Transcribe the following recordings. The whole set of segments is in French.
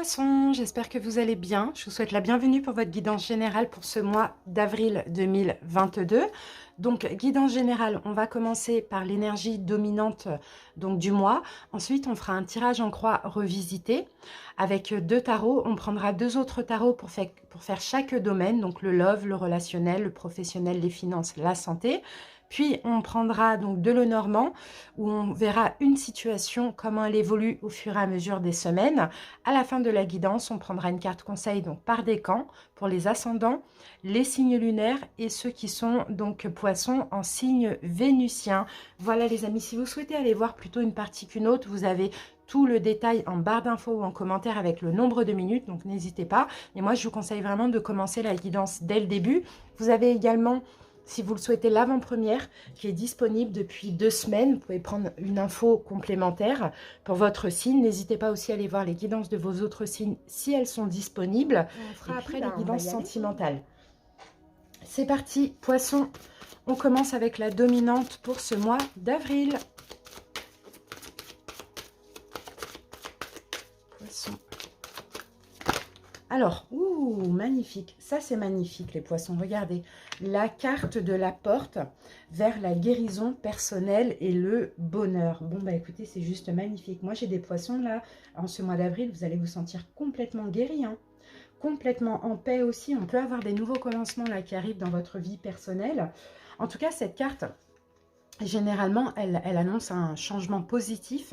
Poissons, j'espère que vous allez bien. Je vous souhaite la bienvenue pour votre guidance générale pour ce mois d'avril 2022. Donc, guidance générale, on va commencer par l'énergie dominante donc, du mois. Ensuite, on fera un tirage en croix revisité avec deux tarots. On prendra deux autres tarots pour faire chaque domaine, donc le love, le relationnel, le professionnel, les finances, la santé. Puis, on prendra donc de Lenormand, où on verra une situation, comment elle évolue au fur et à mesure des semaines. À la fin de la guidance, on prendra une carte conseil donc par décan pour les ascendants, les signes lunaires et ceux qui sont donc poissons en signe vénusien. Voilà les amis, si vous souhaitez aller voir plutôt une partie qu'une autre, vous avez tout le détail en barre d'infos ou en commentaire avec le nombre de minutes, donc n'hésitez pas. Et moi, je vous conseille vraiment de commencer la guidance dès le début. Vous avez également, si vous le souhaitez, l'avant-première qui est disponible depuis 2 semaines. Vous pouvez prendre une info complémentaire pour votre signe. N'hésitez pas aussi à aller voir les guidances de vos autres signes si elles sont disponibles. On fera après les guidances sentimentales. C'est parti, Poisson. On commence avec la dominante pour ce mois d'avril. Poisson. Alors, magnifique. Ça, c'est magnifique, les poissons. Regardez, la carte de la porte vers la guérison personnelle et le bonheur. Bon, bah écoutez, c'est juste magnifique. Moi, j'ai des poissons, là, en ce mois d'avril, vous allez vous sentir complètement guéri, hein, complètement en paix aussi. On peut avoir des nouveaux commencements, là, qui arrivent dans votre vie personnelle. En tout cas, cette carte... Généralement, elle annonce un changement positif,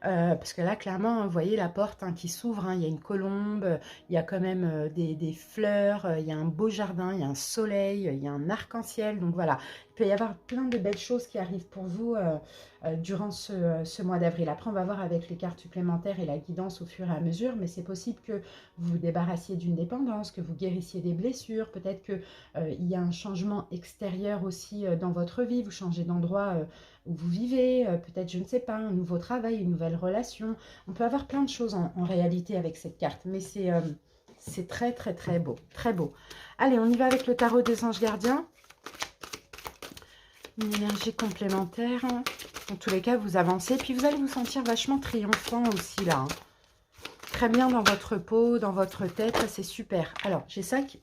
parce que là, clairement, vous voyez la porte qui s'ouvre, hein, il y a une colombe, il y a quand même des fleurs, il y a un beau jardin, il y a un soleil, il y a un arc-en-ciel. Donc voilà, il peut y avoir plein de belles choses qui arrivent pour vous durant ce mois d'avril. Après, on va voir avec les cartes supplémentaires et la guidance au fur et à mesure, mais c'est possible que vous vous débarrassiez d'une dépendance, que vous guérissiez des blessures, peut-être qu'il y a un changement extérieur aussi dans votre vie, vous changez d'endroit où vous vivez, peut-être, je ne sais pas, un nouveau travail, une nouvelle relation. On peut avoir plein de choses en réalité avec cette carte, mais c'est très, très, très beau, très beau. Allez, on y va avec le tarot des anges gardiens. Une énergie complémentaire. En tous les cas, vous avancez, puis vous allez vous sentir vachement triomphant aussi, là. Très bien dans votre peau, dans votre tête, c'est super. Alors, j'ai ça qui...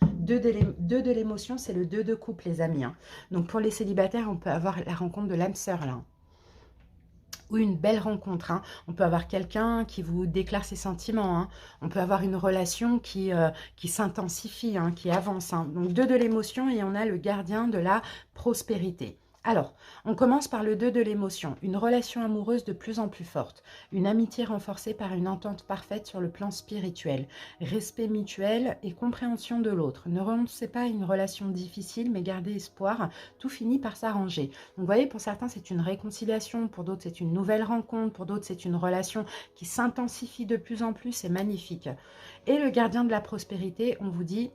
Deux de l'émotion, c'est le 2 de couple, les amis. Hein. Donc, pour les célibataires, on peut avoir la rencontre de l'âme sœur, là. Ou une belle rencontre. Hein. On peut avoir quelqu'un qui vous déclare ses sentiments. Hein. On peut avoir une relation qui s'intensifie, hein, qui avance. Hein. Donc, 2 de l'émotion et on a le gardien de la prospérité. Alors, on commence par le 2 de l'émotion, une relation amoureuse de plus en plus forte, une amitié renforcée par une entente parfaite sur le plan spirituel, respect mutuel et compréhension de l'autre. Ne renoncez pas à une relation difficile, mais gardez espoir, tout finit par s'arranger. Donc, vous voyez, pour certains, c'est une réconciliation, pour d'autres, c'est une nouvelle rencontre, pour d'autres, c'est une relation qui s'intensifie de plus en plus, c'est magnifique. Et le gardien de la prospérité, on vous dit...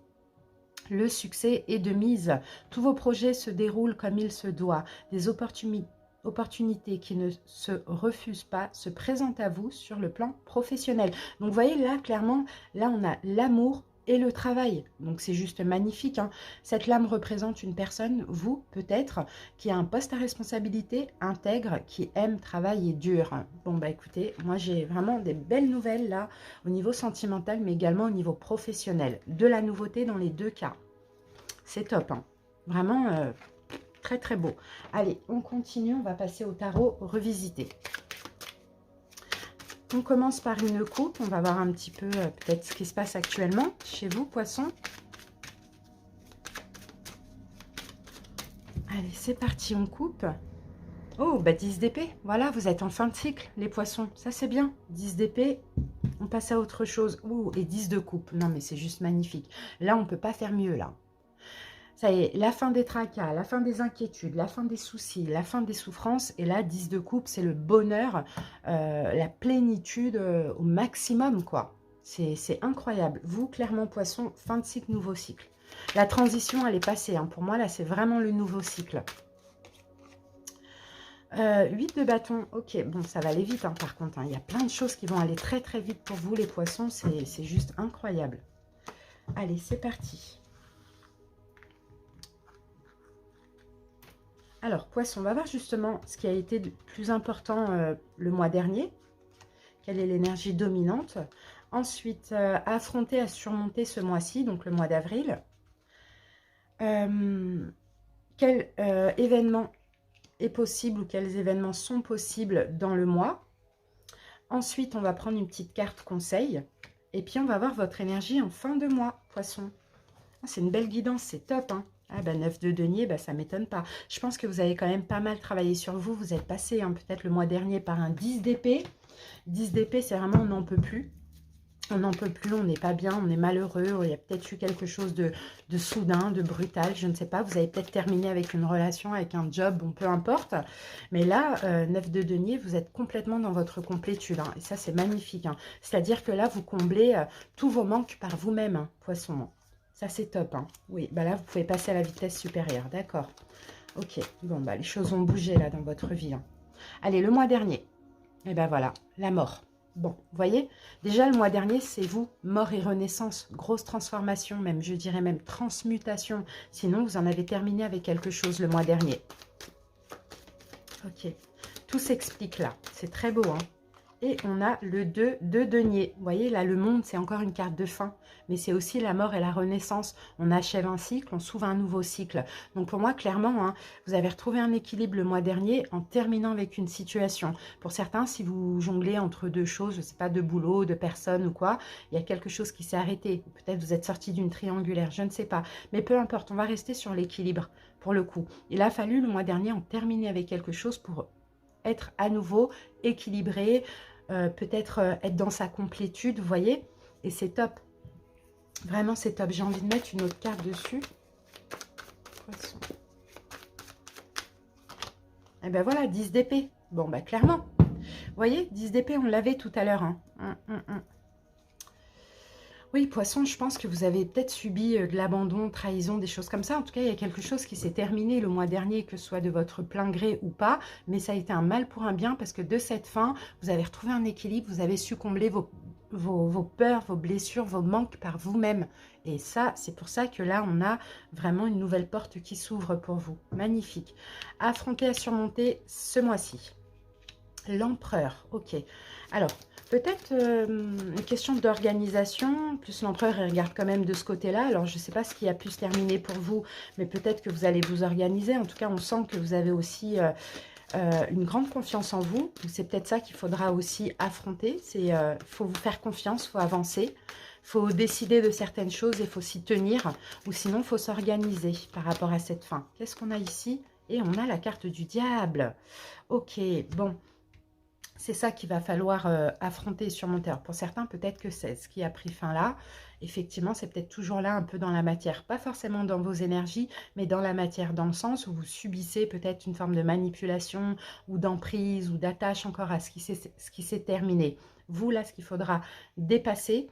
Le succès est de mise. Tous vos projets se déroulent comme il se doit. Des opportunités qui ne se refusent pas se présentent à vous sur le plan professionnel. Donc, vous voyez, là, clairement, là, on a l'amour et le travail. Donc, c'est juste magnifique. Hein. Cette lame représente une personne, vous, peut-être, qui a un poste à responsabilité, intègre, qui aime travailler dur. Bon, bah, écoutez, moi, j'ai vraiment des belles nouvelles, là, au niveau sentimental, mais également au niveau professionnel. De la nouveauté dans les deux cas. C'est top, hein. Vraiment très très beau. Allez, on continue, on va passer au tarot revisité. On commence par une coupe, on va voir un petit peu peut-être ce qui se passe actuellement chez vous, poissons. Allez, c'est parti, on coupe. Oh, bah 10 d'épée, voilà, vous êtes en fin de cycle, les poissons, ça c'est bien. 10 d'épée, on passe à autre chose. Ouh, et 10 de coupe, non mais c'est juste magnifique. Là, on ne peut pas faire mieux, là. Ça y est, la fin des tracas, la fin des inquiétudes, la fin des soucis, la fin des souffrances. Et là, 10 de coupe, c'est le bonheur, la plénitude au maximum, quoi. C'est incroyable. Vous, clairement, poisson, fin de cycle, nouveau cycle. La transition, elle est passée. Hein. Pour moi, là, c'est vraiment le nouveau cycle. 8 de bâton, ok, bon, ça va aller vite, hein, par contre. Hein. Il y a plein de choses qui vont aller très, très vite pour vous, les poissons. C'est juste incroyable. Allez, c'est parti. Alors, poisson, on va voir justement ce qui a été le plus important le mois dernier, Quelle est l'énergie dominante? Ensuite, à affronter, à surmonter ce mois-ci, donc le mois d'avril. Quel événement est possible ou quels événements sont possibles dans le mois? Ensuite, on va prendre une petite carte conseil. Et puis, on va voir votre énergie en fin de mois, poisson. Ah, c'est une belle guidance, c'est top, hein. Ah bah 9 de denier, bah ça m'étonne pas. Je pense que vous avez quand même pas mal travaillé sur vous. Vous êtes passé hein, peut-être le mois dernier par un 10 d'épée. 10 d'épée, c'est vraiment on n'en peut plus. On n'en peut plus, on n'est pas bien, on est malheureux. Il y a peut-être eu quelque chose de soudain, de brutal, je ne sais pas. Vous avez peut-être terminé avec une relation, avec un job, bon, peu importe. Mais là, 9 de denier, vous êtes complètement dans votre complétude. Hein, et ça, c'est magnifique. Hein. C'est-à-dire que là, vous comblez tous vos manques par vous-même, hein, poisson. Ça, c'est top. Hein. Oui, bah là, vous pouvez passer à la vitesse supérieure. D'accord. Ok. Bon, bah les choses ont bougé là dans votre vie. Hein. Allez, le mois dernier. Et ben voilà, la mort. Bon, vous voyez, déjà le mois dernier, c'est vous, mort et renaissance, grosse transformation même, je dirais même transmutation. Sinon, vous en avez terminé avec quelque chose le mois dernier. Ok, tout s'explique là, c'est très beau, hein. Et on a le 2 de denier. Vous voyez, là, le monde, c'est encore une carte de fin. Mais c'est aussi la mort et la renaissance. On achève un cycle, on s'ouvre un nouveau cycle. Donc, pour moi, clairement, hein, vous avez retrouvé un équilibre le mois dernier en terminant avec une situation. Pour certains, si vous jonglez entre deux choses, je ne sais pas, de boulot, de personne ou quoi, il y a quelque chose qui s'est arrêté. Peut-être vous êtes sorti d'une triangulaire, je ne sais pas. Mais peu importe, on va rester sur l'équilibre, pour le coup. Il a fallu, le mois dernier, en terminer avec quelque chose pour être à nouveau équilibré, peut-être être dans sa complétude, vous voyez, et c'est top. Vraiment, c'est top. J'ai envie de mettre une autre carte dessus. Poisson. Et ben voilà, 10 d'épée. Bon, bah clairement. Vous voyez, 10 d'épée, on l'avait tout à l'heure. Hein. Oui, poisson, je pense que vous avez peut-être subi de l'abandon, trahison, des choses comme ça. En tout cas, il y a quelque chose qui s'est terminé le mois dernier, que ce soit de votre plein gré ou pas. Mais ça a été un mal pour un bien parce que de cette fin, vous avez retrouvé un équilibre, vous avez su combler vos peurs, vos blessures, vos manques par vous-même. Et ça, c'est pour ça que là, on a vraiment une nouvelle porte qui s'ouvre pour vous. Magnifique. Affronter, à surmonter ce mois-ci. L'empereur, ok. Alors, peut-être une question d'organisation, plus l'empereur, il regarde quand même de ce côté-là. Alors, je ne sais pas ce qui a pu se terminer pour vous, mais peut-être que vous allez vous organiser. En tout cas, on sent que vous avez aussi une grande confiance en vous. C'est peut-être ça qu'il faudra aussi affronter. Il faut vous faire confiance, il faut avancer. Il faut décider de certaines choses et il faut s'y tenir. Ou sinon, il faut s'organiser par rapport à cette fin. Qu'est-ce qu'on a ici? Et on a la carte du diable. Ok, bon. C'est ça qu'il va falloir affronter et surmonter. Alors pour certains, peut-être que c'est ce qui a pris fin là. Effectivement, c'est peut-être toujours là, un peu dans la matière. Pas forcément dans vos énergies, mais dans la matière, dans le sens où vous subissez peut-être une forme de manipulation ou d'emprise ou d'attache encore à ce qui s'est terminé. Vous, là, ce qu'il faudra dépasser,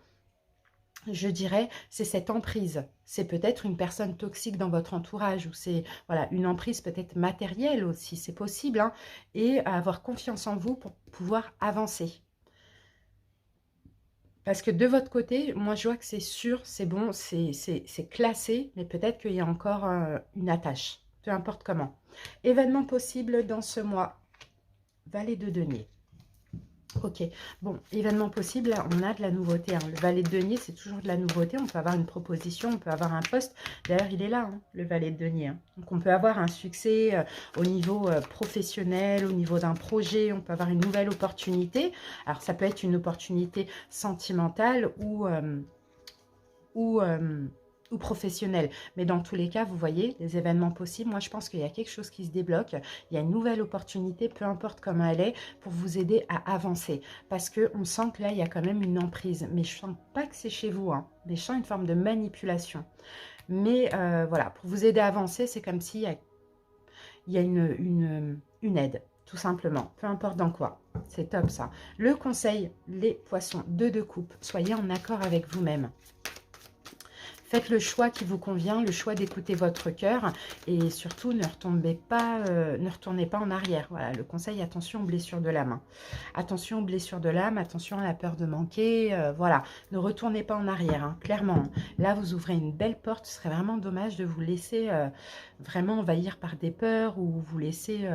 je dirais, c'est cette emprise. C'est peut-être une personne toxique dans votre entourage ou c'est voilà, une emprise peut-être matérielle aussi, c'est possible. Hein, et avoir confiance en vous pour pouvoir avancer. Parce que de votre côté, moi je vois que c'est sûr, c'est bon, c'est classé, mais peut-être qu'il y a encore une attache, peu importe comment. Événement possible dans ce mois. Valet de denier. Ok, bon, événement possible, là, on a de la nouveauté. Hein. Le valet de denier, c'est toujours de la nouveauté. On peut avoir une proposition, on peut avoir un poste. D'ailleurs, il est là, hein, le valet de denier. Hein. Donc, on peut avoir un succès au niveau professionnel, au niveau d'un projet. On peut avoir une nouvelle opportunité. Alors, ça peut être une opportunité sentimentale ou professionnel. Mais dans tous les cas, vous voyez, les événements possibles, moi je pense qu'il y a quelque chose qui se débloque. Il y a une nouvelle opportunité, peu importe comment elle est, pour vous aider à avancer. Parce qu'on sent que là, il y a quand même une emprise. Mais je ne sens pas que c'est chez vous, hein. Mais je sens une forme de manipulation. Mais voilà, pour vous aider à avancer, c'est comme s'il y a une aide, tout simplement. Peu importe dans quoi. C'est top ça. Le conseil, les poissons, 2 de coupe. Soyez en accord avec vous-même. Faites le choix qui vous convient, le choix d'écouter votre cœur et surtout ne retournez pas en arrière. Voilà, le conseil, attention aux blessures de l'âme. Hein. Attention aux blessures de l'âme, attention à la peur de manquer. Voilà, ne retournez pas en arrière, hein, clairement. Là, vous ouvrez une belle porte. Ce serait vraiment dommage de vous laisser vraiment envahir par des peurs ou vous laisser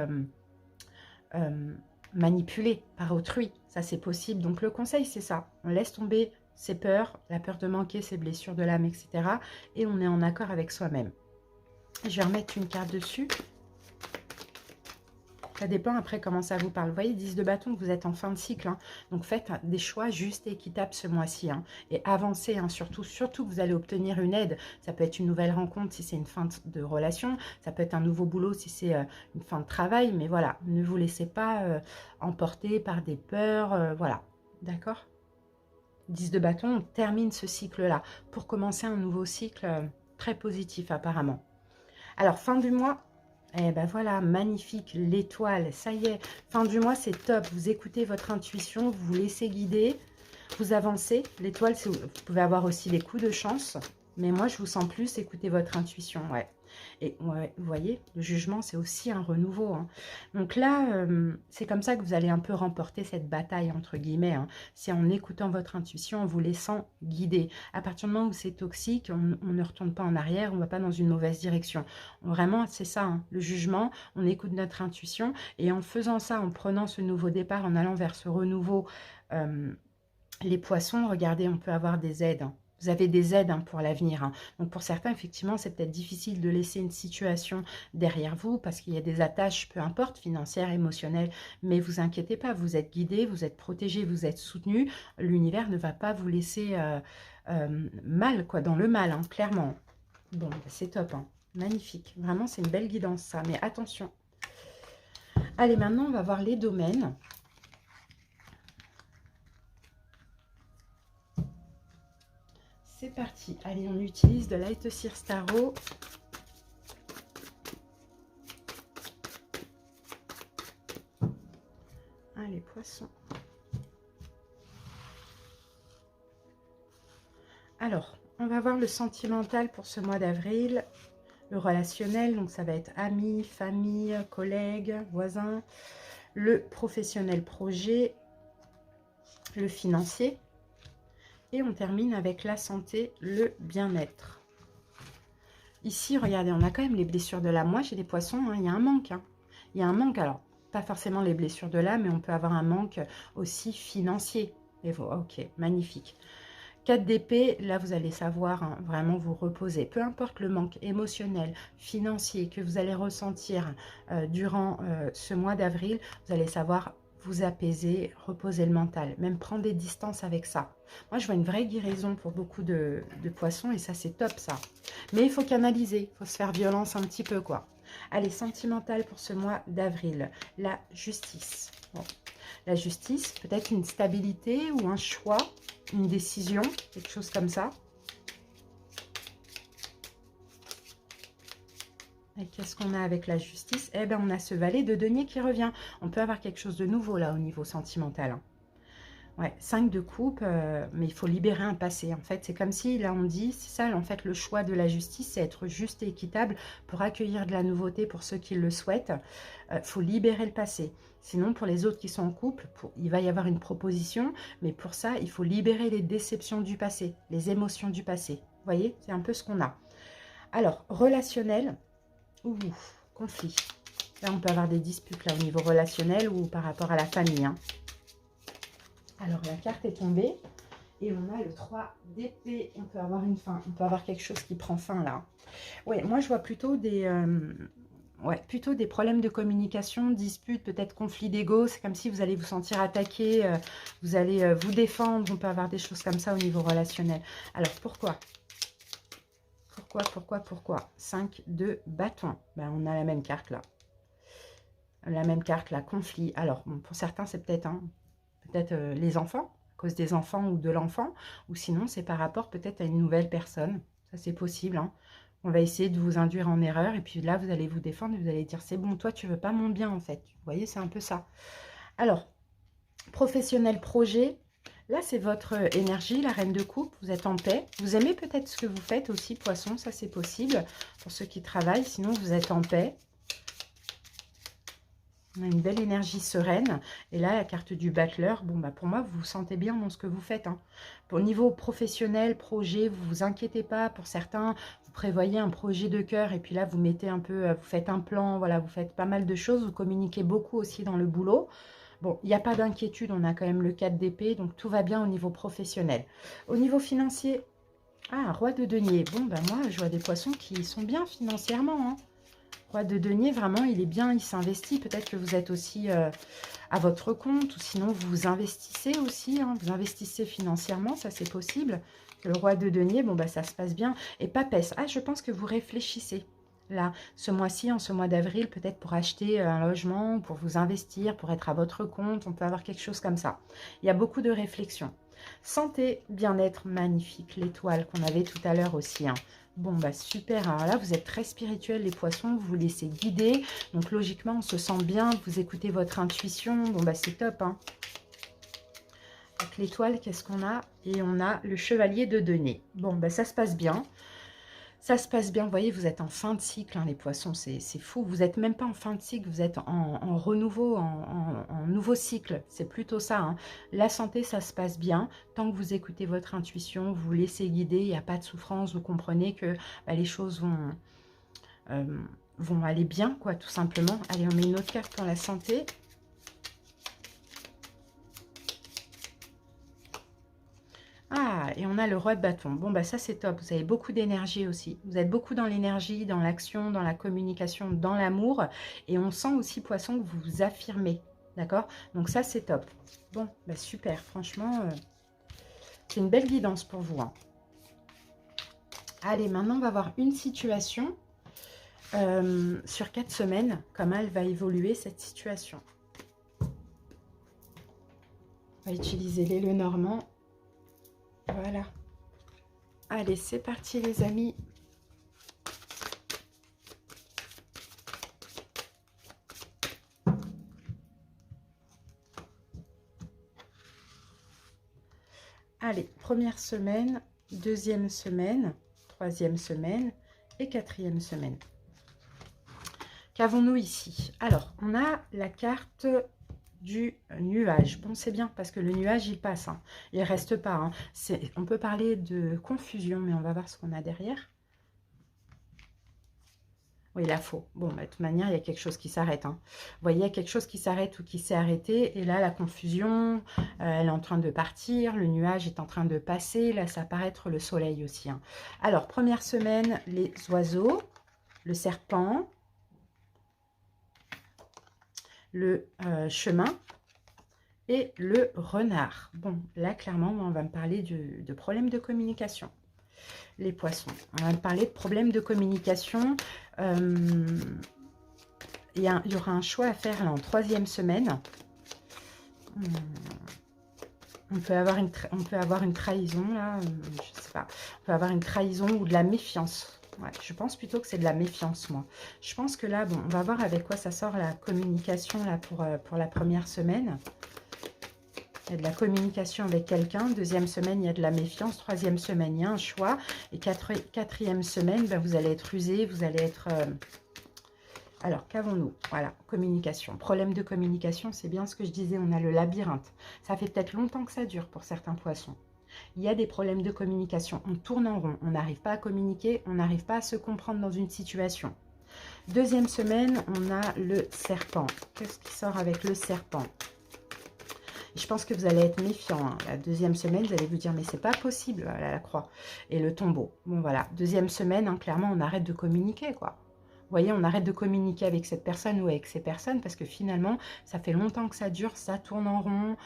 manipulé par autrui. Ça, c'est possible. Donc, le conseil, c'est ça. On laisse tomber ses peurs, la peur de manquer, ses blessures de l'âme, etc. Et on est en accord avec soi-même. Je vais remettre une carte dessus. Ça dépend après comment ça vous parle. Vous voyez, 10 de bâton, vous êtes en fin de cycle. Hein. Donc, faites des choix justes et équitables ce mois-ci. Hein. Et avancez, hein, surtout que vous allez obtenir une aide. Ça peut être une nouvelle rencontre si c'est une fin de relation. Ça peut être un nouveau boulot si c'est une fin de travail. Mais voilà, ne vous laissez pas emporter par des peurs. Voilà, d'accord? 10 de bâton, on termine ce cycle-là pour commencer un nouveau cycle très positif apparemment. Alors, fin du mois... Eh ben voilà, magnifique, l'étoile, ça y est, fin du mois, c'est top. Vous écoutez votre intuition, vous vous laissez guider, vous avancez. L'étoile, vous pouvez avoir aussi des coups de chance, mais moi, je vous sens plus écouter votre intuition, ouais. Et ouais, vous voyez, le jugement, c'est aussi un renouveau. Hein. Donc là, c'est comme ça que vous allez un peu remporter cette bataille, entre guillemets. Hein. C'est en écoutant votre intuition, en vous laissant guider. À partir du moment où c'est toxique, on ne retourne pas en arrière, on ne va pas dans une mauvaise direction. Vraiment, c'est ça, hein, le jugement, on écoute notre intuition. Et en faisant ça, en prenant ce nouveau départ, en allant vers ce renouveau, les poissons, regardez, on peut avoir des aides. Hein. Vous avez des aides hein, pour l'avenir. Hein. Donc pour certains, effectivement, c'est peut-être difficile de laisser une situation derrière vous parce qu'il y a des attaches, peu importe, financières, émotionnelles. Mais vous inquiétez pas, vous êtes guidé, vous êtes protégé, vous êtes soutenu. L'univers ne va pas vous laisser mal, quoi, dans le mal, hein, clairement. Bon, bah, c'est top, hein. Magnifique. Vraiment, c'est une belle guidance, ça. Mais attention. Allez, maintenant, on va voir les domaines. C'est parti. Allez, on utilise de Light Circe Tarot. Allez, poissons. Alors, on va voir le sentimental pour ce mois d'avril. Le relationnel, donc ça va être amis, famille, collègues, voisins. Le professionnel projet. Le financier. Et on termine avec la santé, le bien-être. Ici, regardez, on a quand même les blessures de l'âme. Moi, j'ai des poissons, hein, il y a un manque. Hein. Il y a un manque, alors, pas forcément les blessures de l'âme, mais on peut avoir un manque aussi financier. Et voilà, ok, magnifique. 4 d'épée, là, vous allez savoir hein, vraiment vous reposer. Peu importe le manque émotionnel, financier que vous allez ressentir durant ce mois d'avril, vous allez savoir vous apaiser, reposer le mental, même prendre des distances avec ça. Moi, je vois une vraie guérison pour beaucoup de poissons et ça, c'est top, ça. Mais il faut canaliser, il faut se faire violence un petit peu, quoi. Allez, sentimental pour ce mois d'avril. La justice. Bon. La justice, peut-être une stabilité ou un choix, une décision, quelque chose comme ça. Et qu'est-ce qu'on a avec la justice? Eh bien, on a ce valet de denier qui revient. On peut avoir quelque chose de nouveau, là, au niveau sentimental. Hein. Ouais, 5 de coupe, mais il faut libérer un passé. En fait, c'est comme si, là, on dit, c'est ça, en fait, le choix de la justice, c'est être juste et équitable pour accueillir de la nouveauté pour ceux qui le souhaitent. Il faut libérer le passé. Sinon, pour les autres qui sont en couple, il va y avoir une proposition, mais pour ça, il faut libérer les déceptions du passé, les émotions du passé. Vous voyez, c'est un peu ce qu'on a. Alors, relationnel, conflit. Là, on peut avoir des disputes là, au niveau relationnel ou par rapport à la famille. Hein. Alors, la carte est tombée et on a le 3 d'épée. On peut avoir une fin, on peut avoir quelque chose qui prend fin là. Oui, moi, je vois plutôt des problèmes de communication, disputes, peut-être conflits d'ego. C'est comme si vous allez vous sentir attaqué, vous allez vous défendre. On peut avoir des choses comme ça au niveau relationnel. Alors, pourquoi? Pourquoi 5 de bâton. Ben, on a la même carte là. La même carte là, conflit. Alors, bon, pour certains, c'est peut-être les enfants, à cause des enfants ou de l'enfant. Ou sinon, c'est par rapport peut-être à une nouvelle personne. Ça, c'est possible. Hein. On va essayer de vous induire en erreur. Et puis là, vous allez vous défendre. Vous allez dire, c'est bon, toi, tu veux pas mon bien, en fait. Vous voyez, c'est un peu ça. Alors, professionnel projet. Là, c'est votre énergie, la reine de coupe. Vous êtes en paix. Vous aimez peut-être ce que vous faites aussi, poisson. Ça, c'est possible pour ceux qui travaillent. Sinon, vous êtes en paix. On a une belle énergie sereine. Et là, la carte du battleur. Bon, bah pour moi, vous vous sentez bien dans ce que vous faites. Hein. Pour niveau professionnel, projet, vous vous inquiétez pas. Pour certains, vous prévoyez un projet de cœur. Et puis là, vous mettez un peu, vous faites un plan. Voilà, vous faites pas mal de choses. Vous communiquez beaucoup aussi dans le boulot. Bon, il n'y a pas d'inquiétude, on a quand même le 4 d'épée, donc tout va bien au niveau professionnel. Au niveau financier, ah, roi de denier. Bon, ben moi, je vois des poissons qui sont bien financièrement, hein. Roi de denier, vraiment, il est bien, il s'investit. Peut-être que vous êtes aussi à votre compte, ou sinon vous investissez aussi, hein. Vous investissez financièrement, ça c'est possible. Le roi de denier, bon, bah ça se passe bien. Et papesse, ah, je pense que vous réfléchissez. Là, ce mois-ci, en ce mois d'avril, peut-être pour acheter un logement, pour vous investir, pour être à votre compte, on peut avoir quelque chose comme ça. Il y a beaucoup de réflexions. Santé, bien-être, magnifique. L'étoile qu'on avait tout à l'heure aussi, hein. Bon, bah super. Alors là, vous êtes très spirituel, les poissons. Vous vous laissez guider. Donc, logiquement, on se sent bien. Vous écoutez votre intuition. Bon, bah c'est top, hein. Avec l'étoile, qu'est-ce qu'on a? Et on a le chevalier de denier. Bon, bah ça se passe bien. Ça se passe bien, vous voyez, vous êtes en fin de cycle, hein, les poissons, c'est fou. Vous n'êtes même pas en fin de cycle, vous êtes en renouveau, en nouveau cycle. C'est plutôt ça, hein. La santé, ça se passe bien. Tant que vous écoutez votre intuition, vous vous laissez guider, il n'y a pas de souffrance, vous comprenez que bah, les choses vont aller bien, quoi, tout simplement. Allez, on met une autre carte pour la santé. Ah, et on a le roi de bâton. Bon, bah ça, c'est top. Vous avez beaucoup d'énergie aussi. Vous êtes beaucoup dans l'énergie, dans l'action, dans la communication, dans l'amour. Et on sent aussi, poisson, que vous vous affirmez. D'accord? Donc ça, c'est top. Bon, bah super. Franchement, c'est une belle guidance pour vous, hein. Allez, maintenant, on va voir une situation sur 4 semaines. Comment elle va évoluer, cette situation. On va utiliser les Lenormand. Voilà. Allez, c'est parti les amis. Allez, première semaine, deuxième semaine, troisième semaine et quatrième semaine. Qu'avons-nous ici? Alors, on a la carte du nuage. Bon, c'est bien parce que le nuage, il passe, hein. Il ne reste pas, hein. On peut parler de confusion, mais on va voir ce qu'on a derrière. Oui, la faux. Bon, bah, de toute manière, il y a quelque chose qui s'arrête, hein. Vous voyez, il y a quelque chose qui s'arrête ou qui s'est arrêté. Et là, la confusion, elle est en train de partir. Le nuage est en train de passer. Là, ça paraît être le soleil aussi, hein. Alors, première semaine, les oiseaux, le serpent, le chemin et le renard. Bon, là, clairement, on va me parler de problèmes de communication. Les poissons. On va me parler de problèmes de communication. Il y aura un choix à faire là, en troisième semaine. On peut avoir une trahison, là. Je sais pas. On peut avoir une trahison ou de la méfiance. Ouais, je pense plutôt que c'est de la méfiance, moi. Je pense que là, bon, on va voir avec quoi ça sort la communication là pour la première semaine. Il y a de la communication avec quelqu'un. Deuxième semaine, il y a de la méfiance. Troisième semaine, il y a un choix. Et quatrième semaine, ben, vous allez être rusé, vous allez être... Alors, qu'avons-nous? Voilà, communication. Problème de communication, c'est bien ce que je disais, on a le labyrinthe. Ça fait peut-être longtemps que ça dure pour certains poissons. Il y a des problèmes de communication, on tourne en rond, on n'arrive pas à communiquer, on n'arrive pas à se comprendre dans une situation. Deuxième semaine, on a le serpent. Qu'est-ce qui sort avec le serpent? Je pense que vous allez être méfiant, hein. La deuxième semaine, vous allez vous dire, mais c'est pas possible, voilà, la croix. Et le tombeau. Bon, voilà. Deuxième semaine, hein, clairement, on arrête de communiquer, quoi. Vous voyez, on arrête de communiquer avec cette personne ou avec ces personnes parce que finalement, ça fait longtemps que ça dure, ça tourne en rond,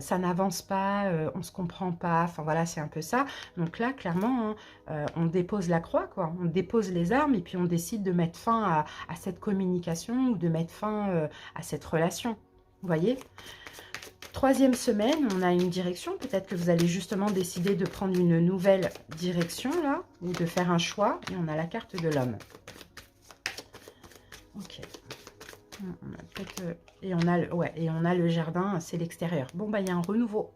ça n'avance pas, on ne se comprend pas. Enfin, voilà, c'est un peu ça. Donc là, clairement, hein, on dépose la croix, quoi. On dépose les armes et puis on décide de mettre fin à cette communication ou de mettre fin à cette relation. Vous voyez ? Troisième semaine, on a une direction. Peut-être que vous allez justement décider de prendre une nouvelle direction, là, ou de faire un choix. Et on a la carte de l'homme. Ok. Et on a le jardin, c'est l'extérieur. Bon, bah, il y a un renouveau.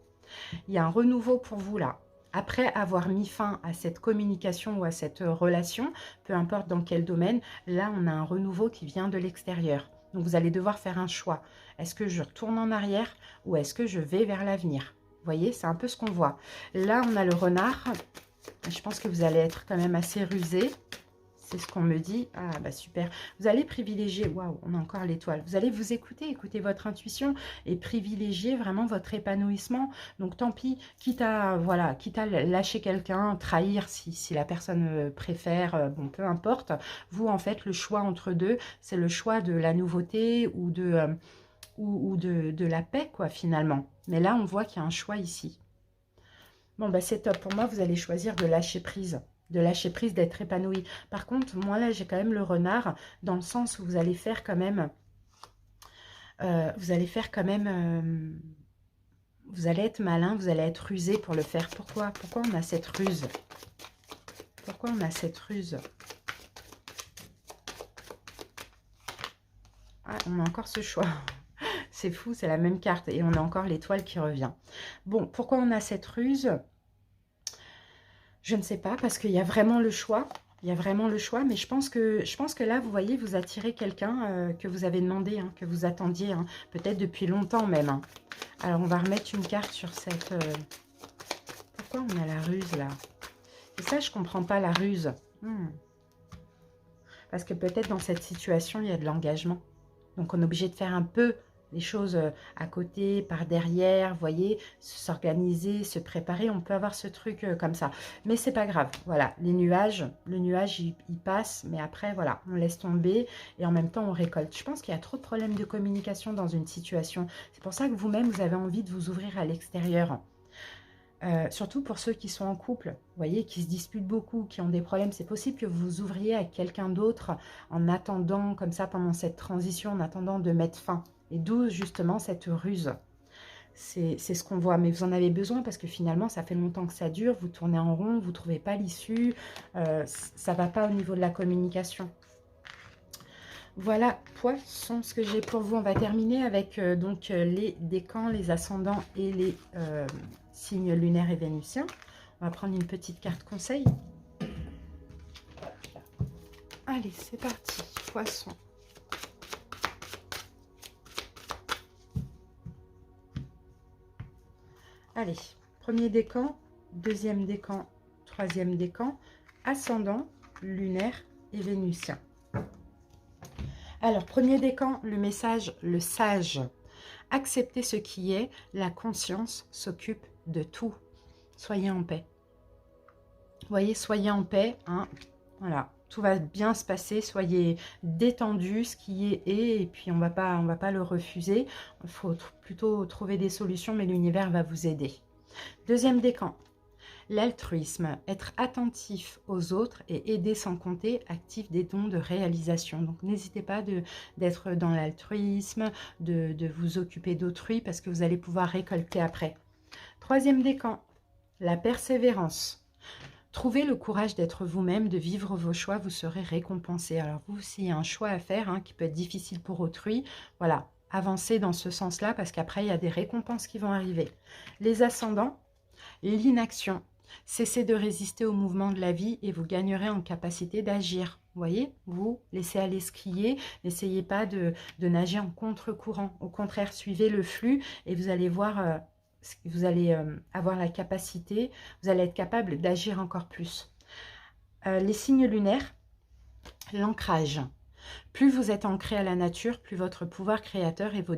Il y a un renouveau pour vous, là. Après avoir mis fin à cette communication ou à cette relation, peu importe dans quel domaine, là, on a un renouveau qui vient de l'extérieur. Donc, vous allez devoir faire un choix. Est-ce que je retourne en arrière ou est-ce que je vais vers l'avenir? Vous voyez, c'est un peu ce qu'on voit. Là, on a le renard. Je pense que vous allez être quand même assez rusé. C'est ce qu'on me dit. Ah, bah super. Vous allez privilégier, waouh, on a encore l'étoile. Vous allez vous écouter, écouter votre intuition et privilégier vraiment votre épanouissement. Donc, tant pis, quitte à, voilà, quitte à lâcher quelqu'un, trahir si la personne préfère, bon, peu importe. Vous, en fait, le choix entre deux, c'est le choix de la nouveauté ou de la paix, quoi, finalement. Mais là, on voit qu'il y a un choix ici. Bon, bah c'est top. Pour moi, vous allez choisir de lâcher prise. De lâcher prise, d'être épanoui. Par contre, moi, là, j'ai quand même le renard, dans le sens où vous allez faire quand même... vous allez être malin, vous allez être rusé pour le faire. Pourquoi? Pourquoi on a cette ruse? Pourquoi on a cette ruse? Ah, on a encore ce choix. C'est fou, c'est la même carte. Et on a encore l'étoile qui revient. Bon, pourquoi on a cette ruse? Je ne sais pas, parce qu'il y a vraiment le choix. Il y a vraiment le choix, mais je pense que là, vous voyez, vous attirez quelqu'un que vous avez demandé, hein, que vous attendiez, hein, peut-être depuis longtemps même. Hein. Alors, on va remettre une carte sur cette... Pourquoi on a la ruse, là? Et ça, je ne comprends pas, la ruse. Parce que peut-être dans cette situation, il y a de l'engagement. Donc, on est obligé de faire un peu les choses à côté, par derrière, vous voyez, s'organiser, se préparer. On peut avoir ce truc comme ça. Mais c'est pas grave. Voilà, les nuages, le nuage, il passe. Mais après, voilà, on laisse tomber et en même temps, on récolte. Je pense qu'il y a trop de problèmes de communication dans une situation. C'est pour ça que vous-même, vous avez envie de vous ouvrir à l'extérieur. Surtout pour ceux qui sont en couple, vous voyez, qui se disputent beaucoup, qui ont des problèmes. C'est possible que vous vous ouvriez à quelqu'un d'autre en attendant, comme ça, pendant cette transition, en attendant de mettre fin. Et d'où, justement, cette ruse. C'est ce qu'on voit. Mais vous en avez besoin parce que finalement, ça fait longtemps que ça dure. Vous tournez en rond, vous ne trouvez pas l'issue. Ça ne va pas au niveau de la communication. Voilà, poissons, ce que j'ai pour vous. On va terminer avec donc les décans, les ascendants et les signes lunaires et vénusiens. On va prendre une petite carte conseil. Allez, c'est parti, poissons. Allez, premier décan, deuxième décan, troisième décan, ascendant, lunaire et vénusien. Alors, premier décan, le message, le sage. Acceptez ce qui est, la conscience s'occupe de tout. Soyez en paix. Vous voyez, soyez en paix. Hein. Voilà, tout va bien se passer. Soyez détendus, ce qui est, et puis on va pas le refuser. Il faut plutôt trouver des solutions, mais l'univers va vous aider. Deuxième décan. L'altruisme, être attentif aux autres et aider sans compter, active des dons de réalisation. Donc n'hésitez pas d'être dans l'altruisme, de vous occuper d'autrui parce que vous allez pouvoir récolter après. Troisième décan, la persévérance. Trouvez le courage d'être vous-même, de vivre vos choix, vous serez récompensé. Alors vous, s'il y a un choix à faire qui peut être difficile pour autrui, voilà, avancez dans ce sens-là parce qu'après, il y a des récompenses qui vont arriver. Les ascendants, l'inaction. Cessez de résister au mouvement de la vie et vous gagnerez en capacité d'agir. Vous voyez, vous laissez aller skier, n'essayez pas de nager en contre-courant. Au contraire, suivez le flux et vous allez voir, vous allez avoir la capacité, vous allez être capable d'agir encore plus. Les signes lunaires, l'ancrage. Plus vous êtes ancré à la nature, plus votre pouvoir créateur et vos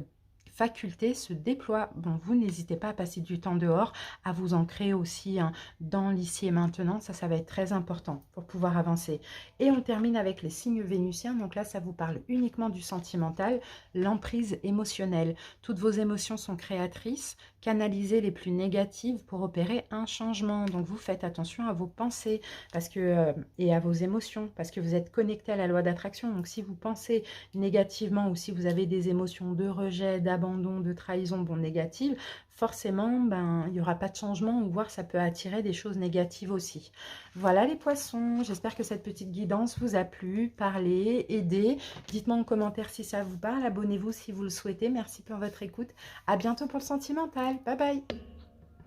facultés se déploient. Bon, vous n'hésitez pas à passer du temps dehors, à vous ancrer aussi dans l'ici et maintenant. Ça va être très important pour pouvoir avancer. Et on termine avec les signes vénusiens. Donc là, ça vous parle uniquement du sentimental, l'emprise émotionnelle. Toutes vos émotions sont créatrices. Canalisez les plus négatives pour opérer un changement. Donc vous faites attention à vos pensées parce que, et à vos émotions parce que vous êtes connecté à la loi d'attraction. Donc si vous pensez négativement ou si vous avez des émotions de rejet, d'abandon, de trahison, bon, négatives, forcément, il n'y aura pas de changement ou voire ça peut attirer des choses négatives aussi. Voilà les poissons, j'espère que cette petite guidance vous a plu, parlé, aidé. Dites-moi en commentaire si ça vous parle, abonnez-vous si vous le souhaitez. Merci pour votre écoute. À bientôt pour le sentimental. Bye bye.